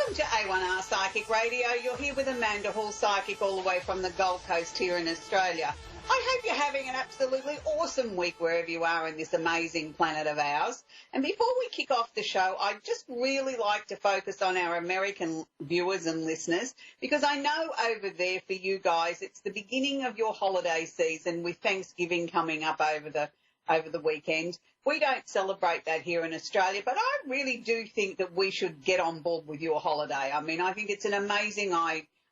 Welcome to A1R Psychic Radio. You're here with Amanda Hall, Psychic, all the way from the Gold Coast here in Australia. I hope you're having an absolutely awesome week wherever you are in this amazing planet of ours. And before we kick off the show, I'd just really like to focus on our American viewers and listeners, because I know over there for you guys, it's the beginning of your holiday season with Thanksgiving coming up over the weekend. We don't celebrate that here in Australia, but I really do think that we should get on board with your holiday. I mean, I think it's an amazing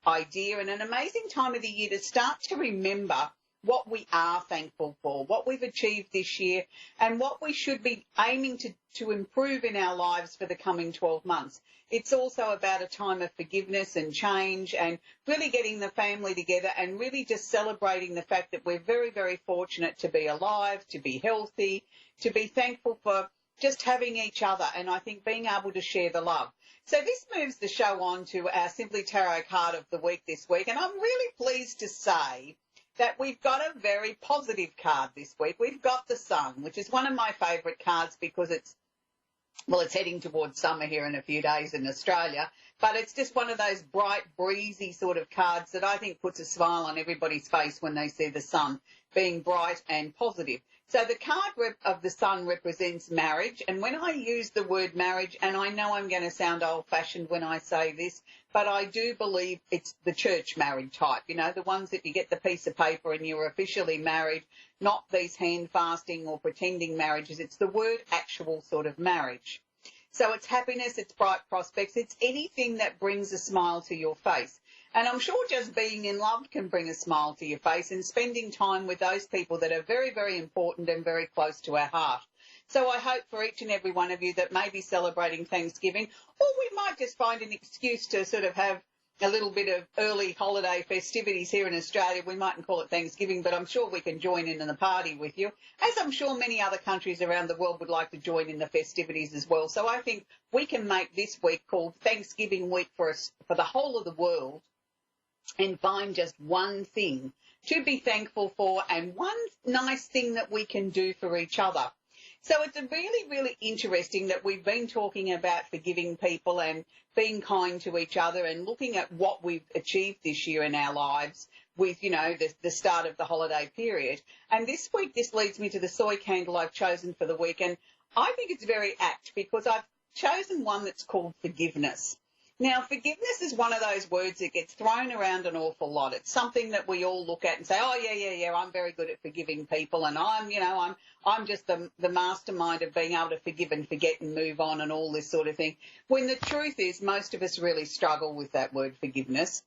idea and an amazing time of the year to start to remember what we are thankful for, what we've achieved this year, and what we should be aiming to improve in our lives for the coming 12 months. It's also about a time of forgiveness and change and really getting the family together and really just celebrating the fact that we're very, very fortunate to be alive, to be healthy, to be thankful for just having each other, and I think being able to share the love. So this moves the show on to our Simply Tarot card of the week this week, and I'm really pleased to say that we've got a very positive card this week. We've got the Sun, which is one of my favourite cards because it's heading towards summer here in a few days in Australia, but it's just one of those bright, breezy sort of cards that I think puts a smile on everybody's face when they see the Sun being bright and positive. So the card of the Sun represents marriage, and when I use the word marriage, and I know I'm going to sound old-fashioned when I say this, but I do believe it's the church married type, you know, the ones that you get the piece of paper and you're officially married, not these hand-fasting or pretending marriages. It's the word actual sort of marriage. So it's happiness, it's bright prospects, it's anything that brings a smile to your face. And I'm sure just being in love can bring a smile to your face, and spending time with those people that are very, very important and very close to our heart. So I hope for each and every one of you that may be celebrating Thanksgiving, or we might just find an excuse to sort of have a little bit of early holiday festivities here in Australia. We mightn't call it Thanksgiving, but I'm sure we can join in the party with you, as I'm sure many other countries around the world would like to join in the festivities as well. So I think we can make this week called Thanksgiving week for the whole of the world, and find just one thing to be thankful for and one nice thing that we can do for each other. So it's really, really interesting that we've been talking about forgiving people and being kind to each other and looking at what we've achieved this year in our lives with, you know, the start of the holiday period. And this week, this leads me to the soy candle I've chosen for the week. And I think it's very apt because I've chosen one that's called forgiveness. Now, forgiveness is one of those words that gets thrown around an awful lot. It's something that we all look at and say, oh, yeah, I'm very good at forgiving people, and I'm just the mastermind of being able to forgive and forget and move on and all this sort of thing. When the truth is, most of us really struggle with that word forgiveness.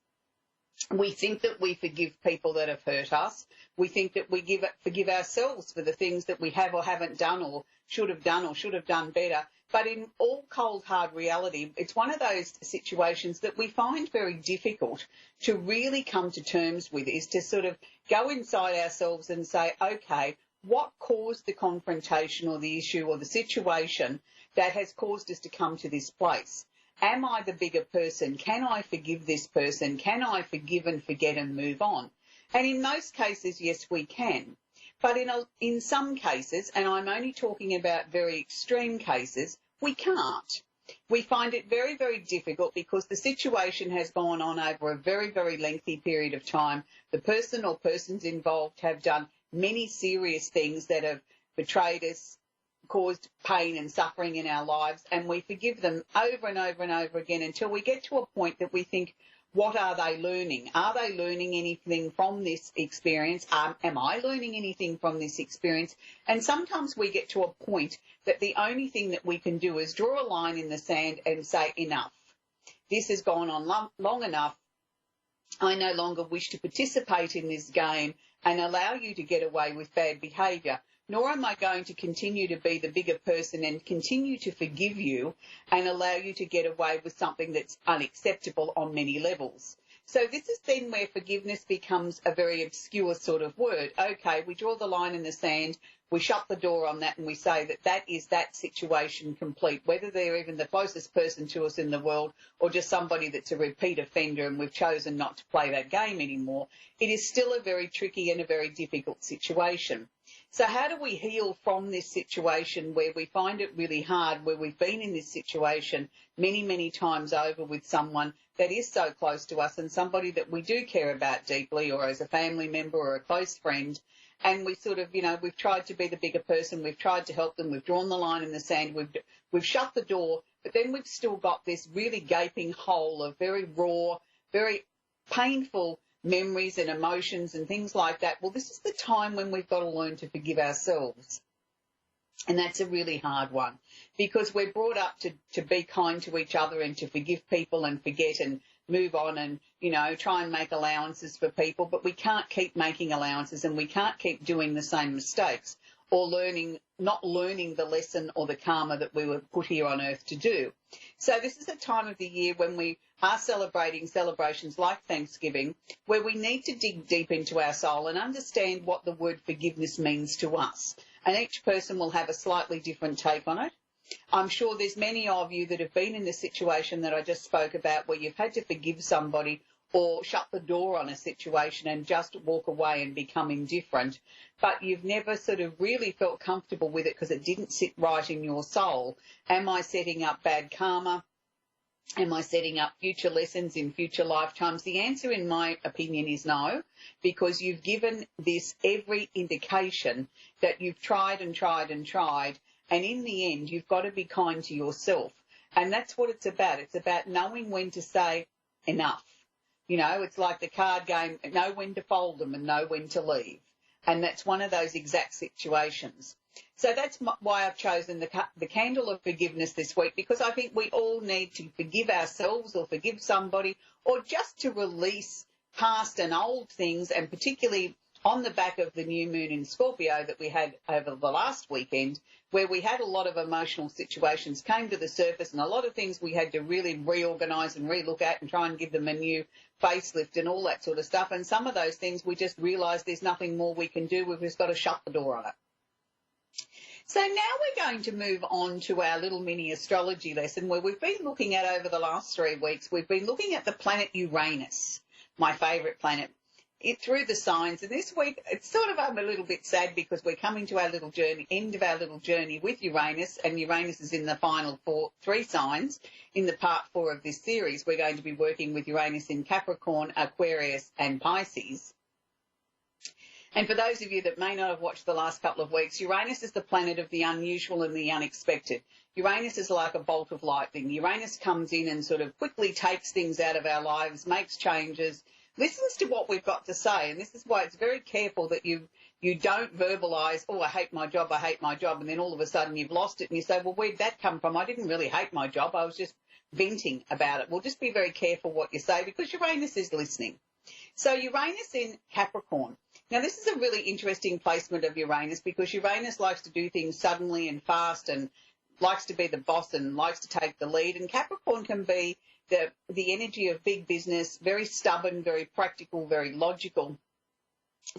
We think that we forgive people that have hurt us. We think that we forgive ourselves for the things that we have or haven't done or should have done better. But in all cold, hard reality, it's one of those situations that we find very difficult to really come to terms with, is to sort of go inside ourselves and say, okay, what caused the confrontation or the issue or the situation that has caused us to come to this place? Am I the bigger person? Can I forgive this person? Can I forgive and forget and move on? And in most cases, yes, we can. But in some cases, and I'm only talking about very extreme cases, we can't. We find it very, very difficult because the situation has gone on over a very, very lengthy period of time. The person or persons involved have done many serious things that have betrayed us, caused pain and suffering in our lives, and we forgive them over and over and over again until we get to a point that we think, what are they learning? Are they learning anything from this experience? Am I learning anything from this experience? And sometimes we get to a point that the only thing that we can do is draw a line in the sand and say, enough. This has gone on long enough. I no longer wish to participate in this game and allow you to get away with bad behaviour. Nor am I going to continue to be the bigger person and continue to forgive you and allow you to get away with something that's unacceptable on many levels. So this is then where forgiveness becomes a very obscure sort of word. Okay, we draw the line in the sand, we shut the door on that, and we say that that is that situation complete, whether they're even the closest person to us in the world or just somebody that's a repeat offender and we've chosen not to play that game anymore. It is still a very tricky and a very difficult situation. So how do we heal from this situation where we find it really hard, where we've been in this situation many, many times over with someone that is so close to us and somebody that we do care about deeply, or as a family member or a close friend, and we sort of, we've tried to be the bigger person, we've tried to help them, we've drawn the line in the sand, we've shut the door, but then we've still got this really gaping hole of very raw, very painful memories and emotions and things like that. Well, this is the time when we've got to learn to forgive ourselves. And that's a really hard one, because we're brought up to be kind to each other and to forgive people and forget and move on and, try and make allowances for people. But we can't keep making allowances, and we can't keep doing the same mistakes or not learning the lesson or the karma that we were put here on earth to do. So this is a time of the year when we are celebrating celebrations like Thanksgiving, where we need to dig deep into our soul and understand what the word forgiveness means to us. And each person will have a slightly different take on it. I'm sure there's many of you that have been in the situation that I just spoke about, where you've had to forgive somebody or shut the door on a situation and just walk away and become indifferent, but you've never sort of really felt comfortable with it because it didn't sit right in your soul. Am I setting up bad karma? Am I setting up future lessons in future lifetimes? The answer, in my opinion, is no, because you've given this every indication that you've tried and tried and tried, and in the end, you've got to be kind to yourself. And that's what it's about. It's about knowing when to say enough. It's like the card game, know when to fold them and know when to leave. And that's one of those exact situations. So that's why I've chosen the candle of forgiveness this week, because I think we all need to forgive ourselves or forgive somebody, or just to release past and old things, and particularly on the back of the new moon in Scorpio that we had over the last weekend, where we had a lot of emotional situations came to the surface, and a lot of things we had to really reorganise and relook at and try and give them a new facelift and all that sort of stuff. And some of those things we just realised there's nothing more we can do. We've just got to shut the door on it. So now we're going to move on to our little mini astrology lesson, where we've been looking at, over the last 3 weeks, we've been looking at the planet Uranus, my favourite planet, through the signs. And this week, it's sort of, I'm a little bit sad because we're coming to our little journey, end of our little journey with Uranus, and Uranus is in the final 3 signs in the part 4 of this series. We're going to be working with Uranus in Capricorn, Aquarius and Pisces. And for those of you that may not have watched the last couple of weeks, Uranus is the planet of the unusual and the unexpected. Uranus is like a bolt of lightning. Uranus comes in and sort of quickly takes things out of our lives, makes changes, listens to what we've got to say. And this is why it's very careful that you don't verbalise, oh, I hate my job, and then all of a sudden you've lost it and you say, well, where'd that come from? I didn't really hate my job. I was just venting about it. Well, just be very careful what you say, because Uranus is listening. So Uranus in Capricorn. Now, this is a really interesting placement of Uranus, because Uranus likes to do things suddenly and fast and likes to be the boss and likes to take the lead. And Capricorn can be the energy of big business, very stubborn, very practical, very logical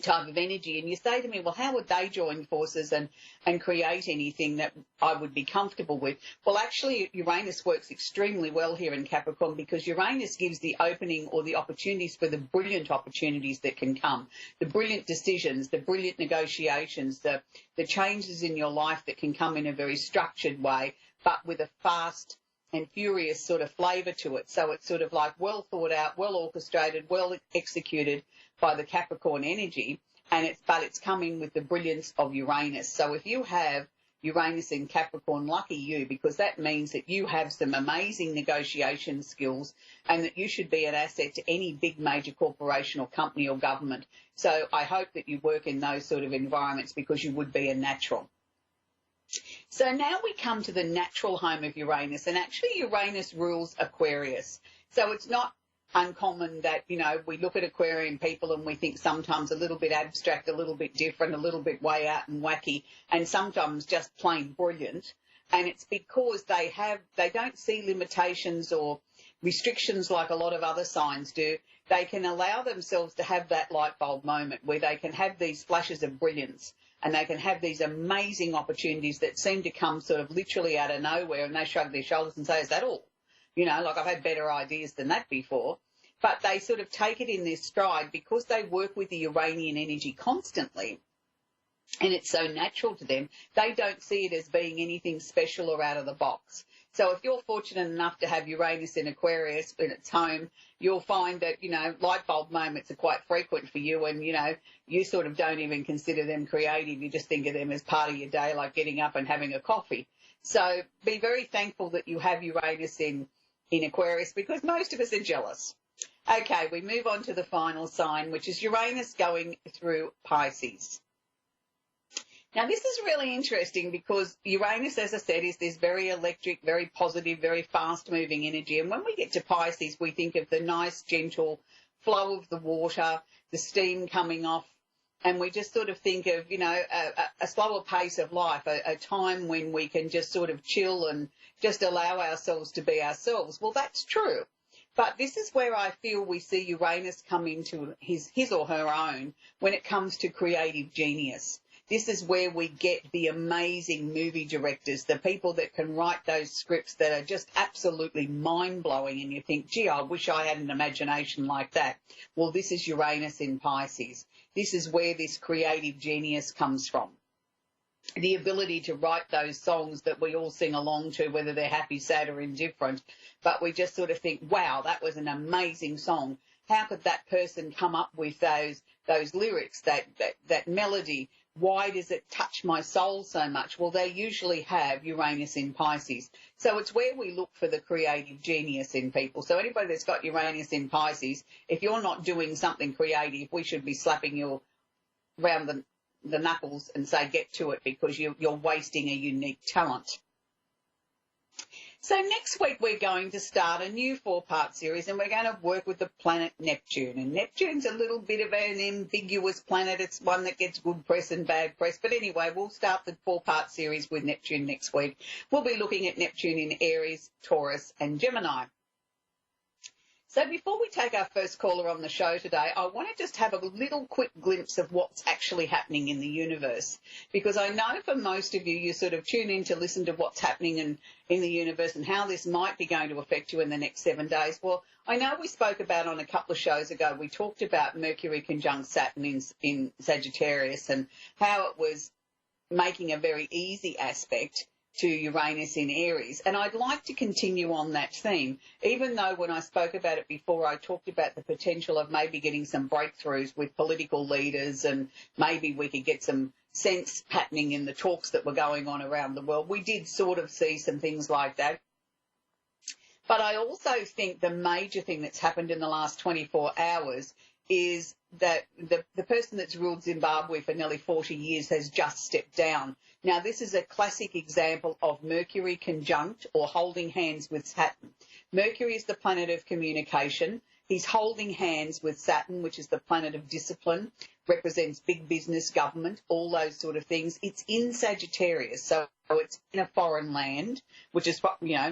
type of energy. And you say to me, well, how would they join forces and create anything that I would be comfortable with? Well, actually, Uranus works extremely well here in Capricorn, because Uranus gives the opening or the opportunities for the brilliant opportunities that can come, the brilliant decisions, the brilliant negotiations, the changes in your life that can come in a very structured way, but with a fast and furious sort of flavour to it. So it's sort of like well thought out, well orchestrated, well executed by the Capricorn energy, but it's coming with the brilliance of Uranus. So if you have Uranus in Capricorn, lucky you, because that means that you have some amazing negotiation skills and that you should be an asset to any big major corporation or company or government. So I hope that you work in those sort of environments, because you would be a natural. So now we come to the natural home of Uranus, and actually Uranus rules Aquarius. So it's not uncommon that, we look at Aquarian people and we think sometimes a little bit abstract, a little bit different, a little bit way out and wacky, and sometimes just plain brilliant. And it's because they don't see limitations or restrictions like a lot of other signs do. They can allow themselves to have that light bulb moment where they can have these flashes of brilliance, and they can have these amazing opportunities that seem to come sort of literally out of nowhere, and they shrug their shoulders and say, is that all? Like I've had better ideas than that before. But they sort of take it in their stride, because they work with the Uranian energy constantly. and it's so natural to them, they don't see it as being anything special or out of the box. So if you're fortunate enough to have Uranus in Aquarius in its home, you'll find that, light bulb moments are quite frequent for you, and, you sort of don't even consider them creative. You just think of them as part of your day, like getting up and having a coffee. So be very thankful that you have Uranus in Aquarius, because most of us are jealous. Okay, we move on to the final sign, which is Uranus going through Pisces. Now, this is really interesting because Uranus, as I said, is this very electric, very positive, very fast-moving energy. And when we get to Pisces, we think of the nice, gentle flow of the water, the steam coming off, and we just sort of think of, a slower pace of life, a time when we can just sort of chill and just allow ourselves to be ourselves. Well, that's true. But this is where I feel we see Uranus come into his or her own when it comes to creative genius. This is where we get the amazing movie directors, the people that can write those scripts that are just absolutely mind-blowing, and you think, gee, I wish I had an imagination like that. Well, this is Uranus in Pisces. This is where this creative genius comes from. The ability to write those songs that we all sing along to, whether they're happy, sad or indifferent, but we just sort of think, wow, that was an amazing song. How could that person come up with those lyrics, that melody? Why does it touch my soul so much? Well, they usually have Uranus in Pisces. So it's where we look for the creative genius in people. So anybody that's got Uranus in Pisces, if you're not doing something creative, we should be slapping you around the knuckles and say, get to it, because you're wasting a unique talent. So next week we're going to start a new 4-part series, and we're going to work with the planet Neptune. And Neptune's a little bit of an ambiguous planet. It's one that gets good press and bad press. But anyway, we'll start the 4-part series with Neptune next week. We'll be looking at Neptune in Aries, Taurus and Gemini. So before we take our first caller on the show today, I want to just have a little quick glimpse of what's actually happening in the universe, because I know for most of you, you sort of tune in to listen to what's happening in the universe and how this might be going to affect you in the next 7 days. Well, I know we spoke about on a couple of shows ago, we talked about Mercury conjunct Saturn in Sagittarius and how it was making a very easy aspect to Uranus in Aries. And I'd like to continue on that theme, even though when I spoke about it before, I talked about the potential of maybe getting some breakthroughs with political leaders, and maybe we could get some sense happening in the talks that were going on around the world. We did sort of see some things like that. But I also think the major thing that's happened in the last 24 hours is that the person that's ruled Zimbabwe for nearly 40 years has just stepped down. Now, this is a classic example of Mercury conjunct or holding hands with Saturn. Mercury is the planet of communication. He's holding hands with Saturn, which is the planet of discipline, represents big business, government, all those sort of things. It's in Sagittarius, so it's in a foreign land, which is,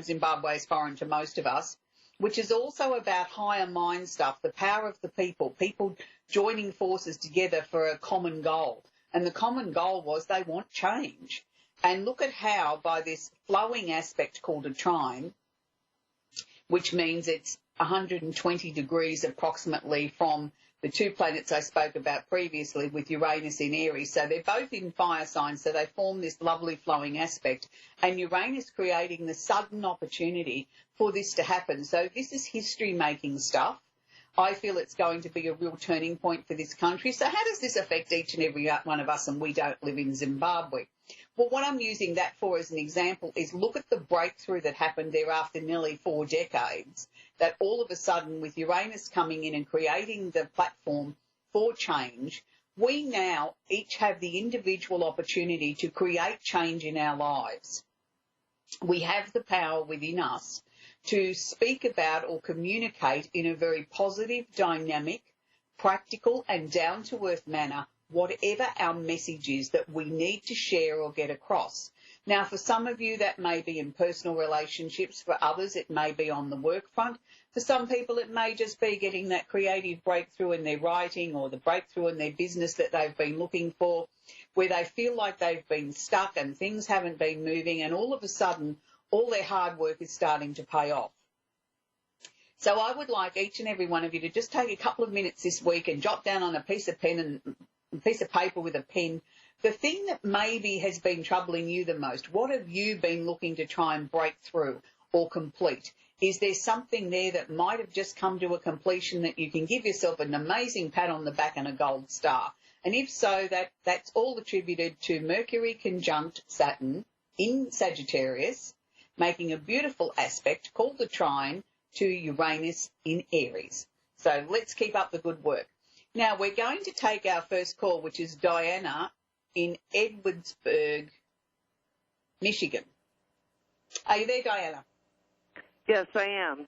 Zimbabwe is foreign to most of us, which is also about higher mind stuff, the power of the people joining forces together for a common goal. And the common goal was they want change. And look at how, by this flowing aspect called a trine, which means it's 120 degrees approximately from the two planets I spoke about previously with Uranus in Aries. So they're both in fire signs, so they form this lovely flowing aspect. And Uranus creating the sudden opportunity for this to happen. So this is history-making stuff. I feel it's going to be a real turning point for this country. So how does this affect each and every one of us, and we don't live in Zimbabwe? Well, what I'm using that for as an example is look at the breakthrough that happened there after nearly 4 decades, that all of a sudden with Uranus coming in and creating the platform for change, we now each have the individual opportunity to create change in our lives. We have the power within us to speak about or communicate in a very positive, dynamic, practical and down-to-earth manner whatever our message is that we need to share or get across. Now, for some of you, that may be in personal relationships. For others, it may be on the work front. For some people, it may just be getting that creative breakthrough in their writing or the breakthrough in their business that they've been looking for, where they feel like they've been stuck and things haven't been moving, and all of a sudden, all their hard work is starting to pay off. So I would like each and every one of you to just take a couple of minutes this week and jot down on a piece of paper with a pen the thing that maybe has been troubling you the most, what have you been looking to try and break through or complete? Is there something there that might have just come to a completion that you can give yourself an amazing pat on the back and a gold star? And if so, that's all attributed to Mercury conjunct Saturn in Sagittarius, making a beautiful aspect called the trine to Uranus in Aries. So let's keep up the good work. Now we're going to take our first call, which is Diana in Edwardsburg, Michigan. Are you there, Diana? Yes, I am.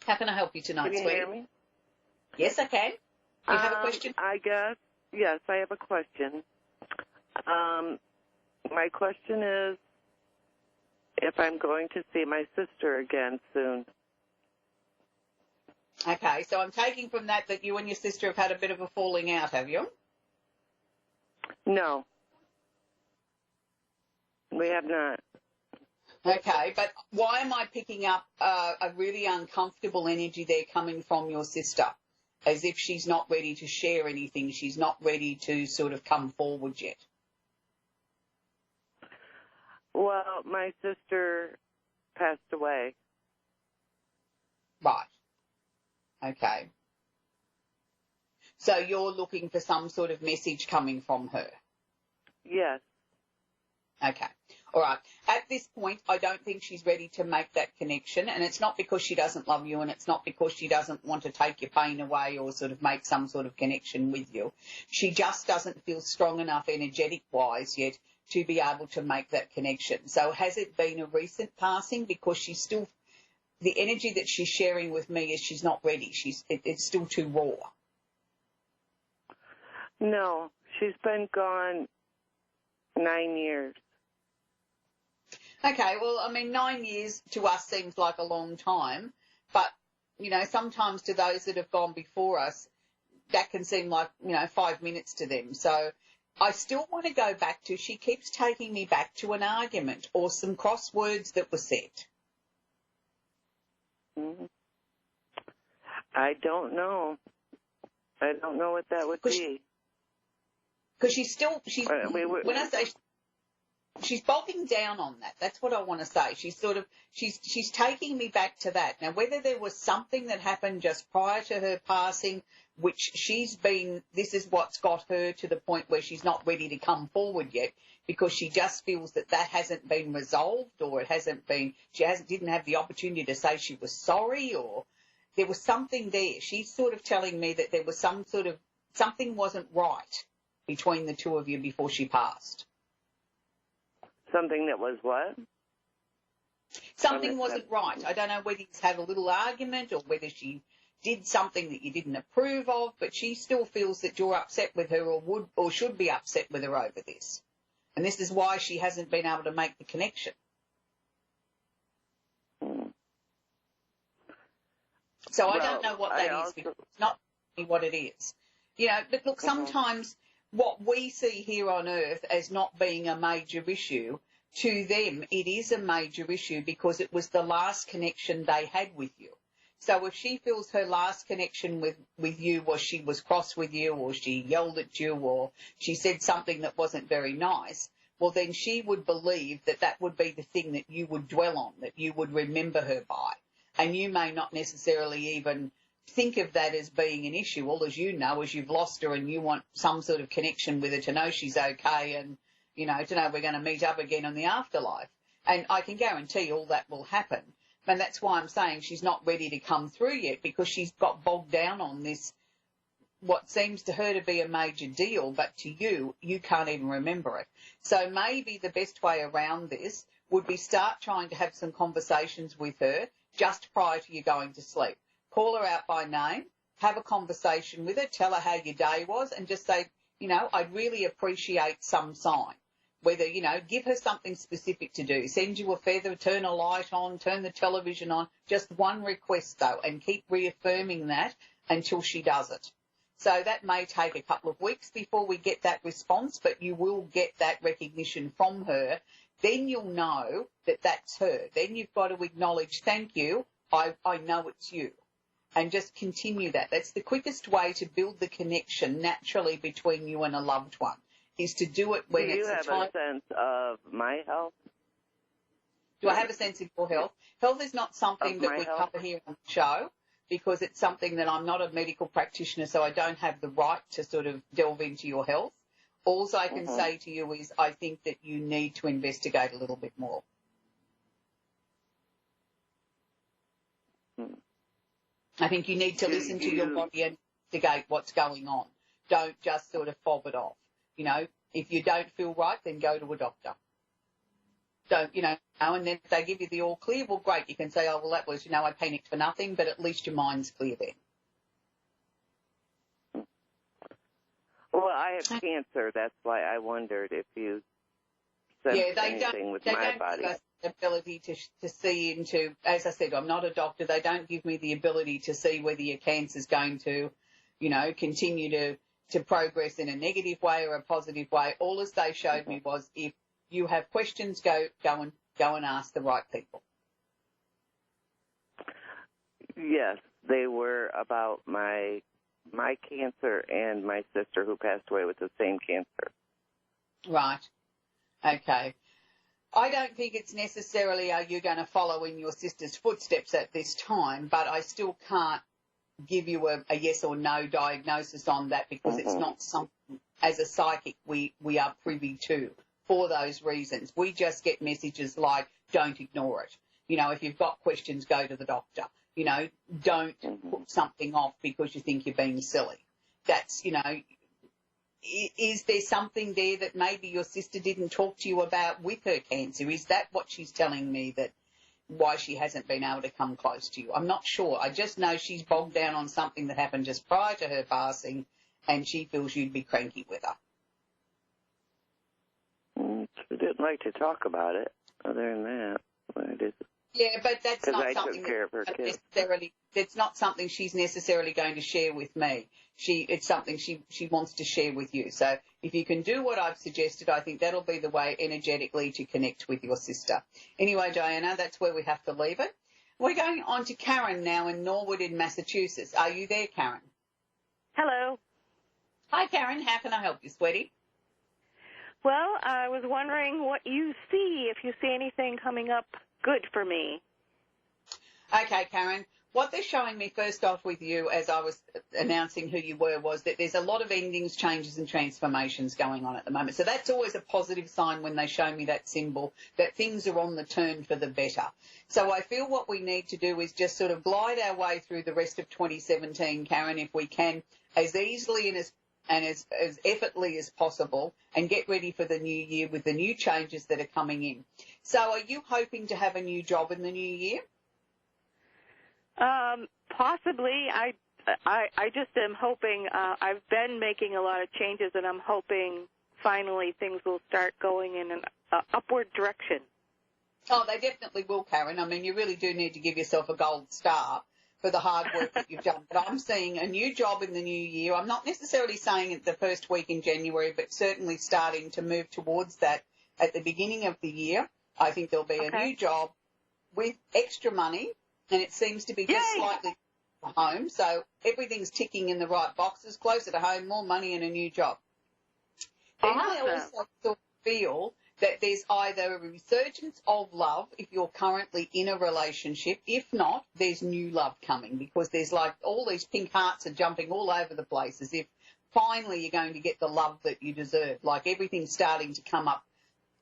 How can I help you tonight, Can you sweetie? hear me? Yes, I can. Do you have a question? I guess, yes, I have a question. My question is if I'm going to see my sister again soon. Okay, so I'm taking from that you and your sister have had a bit of a falling out, have you? No. We have not. Okay, but why am I picking up a really uncomfortable energy there coming from your sister? As if she's not ready to share anything, she's not ready to sort of come forward yet. Well, my sister passed away. Right. Okay. So you're looking for some sort of message coming from her? Yes. Okay. All right. At this point, I don't think she's ready to make that connection, and it's not because she doesn't love you, and it's not because she doesn't want to take your pain away or sort of make some sort of connection with you. She just doesn't feel strong enough energetic-wise yet to be able to make that connection. So has it been a recent passing? Because she's still, the energy that she's sharing with me is she's not ready. It's still too raw. No, she's been gone 9 years. Okay, well, I mean, 9 years to us seems like a long time, but, you know, sometimes to those that have gone before us, that can seem like, 5 minutes to them. So I still want to go back to, she keeps taking me back to an argument or some crosswords that were said. Mm-hmm. I don't know. I don't know what that would be. Because when I say she's bogging down on that, that's what I want to say. She's taking me back to that. Now, whether there was something that happened just prior to her passing, which this is what's got her to the point where she's not ready to come forward yet, because she just feels that hasn't been resolved, or didn't have the opportunity to say she was sorry, or there was something there. She's sort of telling me that there was something wasn't right between the two of you before she passed. Something that was what? Something wasn't right. I don't know whether you had a little argument or whether she did something that you didn't approve of, but she still feels that you're upset with her or should be upset with her over this. And this is why she hasn't been able to make the connection. So I don't know what that is, because it's not what it is. But look, sometimes what we see here on Earth as not being a major issue, to them it is a major issue because it was the last connection they had with you. So if she feels her last connection with you was she was cross with you, or she yelled at you, or she said something that wasn't very nice, well, then she would believe that would be the thing that you would dwell on, that you would remember her by. And you may not necessarily even think of that as being an issue. All as you know is you've lost her and you want some sort of connection with her to know she's okay and, to know we're going to meet up again in the afterlife. And I can guarantee all that will happen. And that's why I'm saying she's not ready to come through yet, because she's got bogged down on this, what seems to her to be a major deal, but to you, you can't even remember it. So maybe the best way around this would be start trying to have some conversations with her just prior to you going to sleep. Call her out by name, have a conversation with her, tell her how your day was, and just say, I'd really appreciate some sign. Whether, give her something specific to do. Send you a feather, turn a light on, turn the television on. Just one request, though, and keep reaffirming that until she does it. So that may take a couple of weeks before we get that response, but you will get that recognition from her. Then you'll know that that's her. Then you've got to acknowledge, thank you, I know it's you. And just continue that. That's the quickest way to build the connection naturally between you and a loved one, is to do it when do it's you have time. a sense of my health? Do I have a sense of your health? Health is not something Of that my we health? cover here on the show because it's something that I'm not a medical practitioner, so I don't have the right to sort of delve into your health. All I can say to you is I think that you need to investigate a little bit more. I think you need to listen to your body and investigate what's going on. Don't just sort of fob it off. You know, if you don't feel right, then go to a doctor. Don't, you know, and then if they give you the all clear, well, great. You can say, oh, well, that was, you know, I panicked for nothing, but at least your mind's clear then. Well, I have cancer. That's why I wondered if you sense anything with my body. Give us the ability to see into, as I said, I'm not a doctor. They don't give me the ability to see whether your cancer's going to, you know, continue to progress in a negative way or a positive way. All as they showed me was if you have questions, go and ask the right people. Yes, they were about my cancer and my sister who passed away with the same cancer. Right. Okay. I don't think it's necessarily are you going to follow in your sister's footsteps at this time, but I still can't give you a yes or no diagnosis on that because it's not something as a psychic we are privy to for those reasons. We just get messages like don't ignore it. You know, if you've got questions, go to the doctor. You know, don't put something off because you think you're being silly. That's, you know, is there something there that maybe your sister didn't talk to you about with her cancer? Is that what she's telling me, that why she hasn't been able to come close to you? I'm not sure. I just know she's bogged down on something that happened just prior to her passing and she feels you'd be cranky with her. She didn't like to talk about it. Other than that, I did. Yeah, but that's not something it's not something she's necessarily going to share with me. It's something she wants to share with you. So if you can do what I've suggested, I think that'll be the way energetically to connect with your sister. Anyway, Diana, that's where we have to leave it. We're going on to Karen now in Norwood in Massachusetts. Are you there, Karen? Hello. Hi, Karen. How can I help you, sweetie? Well, I was wondering what you see, if you see anything coming up good for me. Okay, Karen. What they're showing me first off with you, as I was announcing who you were, was that there's a lot of endings, changes and transformations going on at the moment. So that's always a positive sign when they show me that symbol, that things are on the turn for the better. So I feel what we need to do is just sort of glide our way through the rest of 2017, Karen, if we can, as easily and as effortlessly as possible, and get ready for the new year with the new changes that are coming in. So are you hoping to have a new job in the new year? Possibly. I just am hoping. I've been making a lot of changes, and I'm hoping finally things will start going in an upward direction. Oh, they definitely will, Karen. I mean, you really do need to give yourself a gold star for the hard work that you've done. But I'm seeing a new job in the new year. I'm not necessarily saying it the first week in January, but certainly starting to move towards that at the beginning of the year. I think there'll be a new job with extra money, and it seems to be just slightly home. So everything's ticking in the right boxes, closer to home, more money and a new job. Then I also sort of feel that there's either a resurgence of love if you're currently in a relationship. If not, there's new love coming, because there's like all these pink hearts are jumping all over the place as if finally you're going to get the love that you deserve. Like everything's starting to come up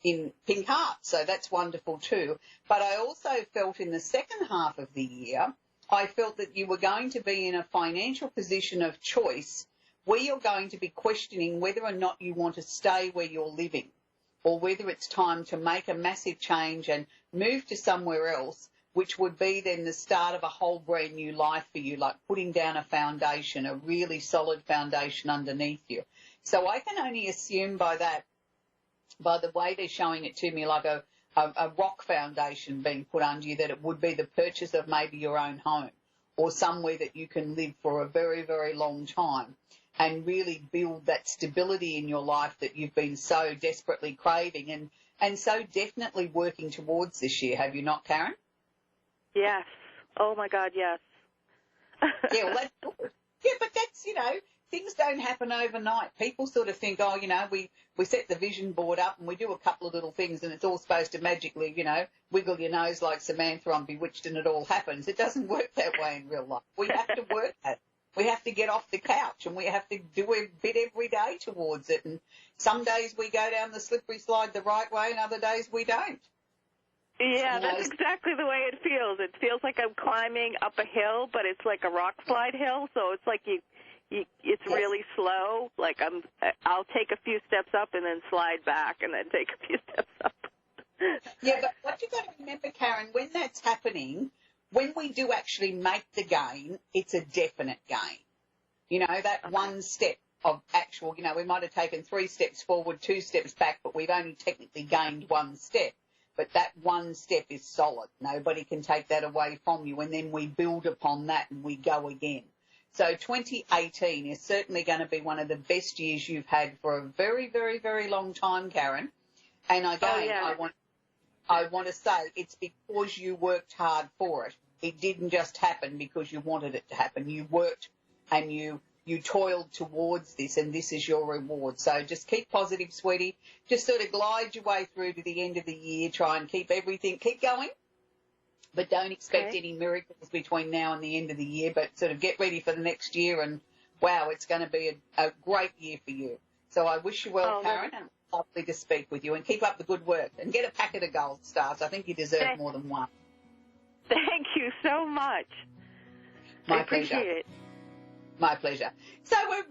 in pink hearts. So that's wonderful too. But I also felt in the second half of the year, I felt that you were going to be in a financial position of choice where you're going to be questioning whether or not you want to stay where you're living, or whether it's time to make a massive change and move to somewhere else, which would be then the start of a whole brand new life for you, like putting down a foundation, a really solid foundation underneath you. So I can only assume by that, by the way they're showing it to me, like a rock foundation being put under you, that it would be the purchase of maybe your own home or somewhere that you can live for a very, very long time and really build that stability in your life that you've been so desperately craving and so definitely working towards this year. Have you not, Karen? Yes. Oh, my God, yes. Yeah, well, that's good. Yeah, but that's, you know, things don't happen overnight. People sort of think, oh, you know, we set the vision board up and we do a couple of little things and it's all supposed to magically, you know, wiggle your nose like Samantha on Bewitched and it all happens. It doesn't work that way in real life. We have to work at it. We have to get off the couch and we have to do a bit every day towards it. And some days we go down the slippery slide the right way and other days we don't. Yeah, that's exactly the way it feels. It feels like I'm climbing up a hill, but it's like a rock slide hill, so it's like it's really slow. Like I'll take a few steps up and then slide back and then take a few steps up. Yeah, but what you've got to remember, Karen, when that's happening, when we do actually make the gain, it's a definite gain. You know, that one step of actual, you know, we might have taken 3 steps forward, 2 steps back, but we've only technically gained 1 step. But that 1 step is solid. Nobody can take that away from you. And then we build upon that and we go again. So 2018 is certainly going to be one of the best years you've had for a very, very, very long time, Karen. And again, I want to say it's because you worked hard for it. It didn't just happen because you wanted it to happen. You worked and you toiled towards this, and this is your reward. So just keep positive, sweetie. Just sort of glide your way through to the end of the year. Try and keep going, but don't expect any miracles between now and the end of the year. But sort of get ready for the next year, and wow, it's going to be a great year for you. So I wish you well, Karen, and it's lovely to speak with you. And keep up the good work, and get a packet of gold stars. I think you deserve more than one. Thank you so much. My I appreciate pleasure. it. My pleasure. So I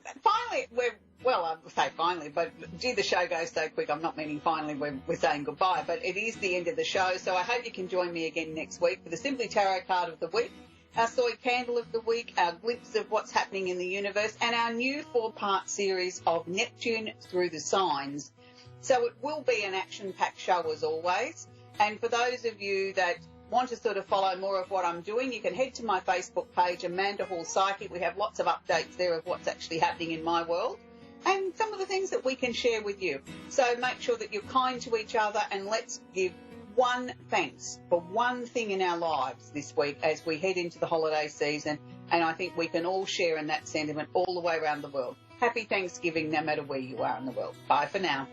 say finally, but gee, the show goes so quick. I'm not meaning finally we're saying goodbye, but it is the end of the show. So I hope you can join me again next week for the Simply Tarot card of the week, our soy candle of the week, our glimpse of what's happening in the universe, and our new 4-part series of Neptune through the signs. So it will be an action-packed show as always. And for those of you that want to sort of follow more of what I'm doing, you can head to my Facebook page, Amanda Hall Psychic. We have lots of updates there of what's actually happening in my world and some of the things that we can share with you. So make sure that you're kind to each other, and let's give one thanks for one thing in our lives this week as we head into the holiday season. And I think we can all share in that sentiment all the way around the world. Happy Thanksgiving no matter where you are in the world. Bye for now.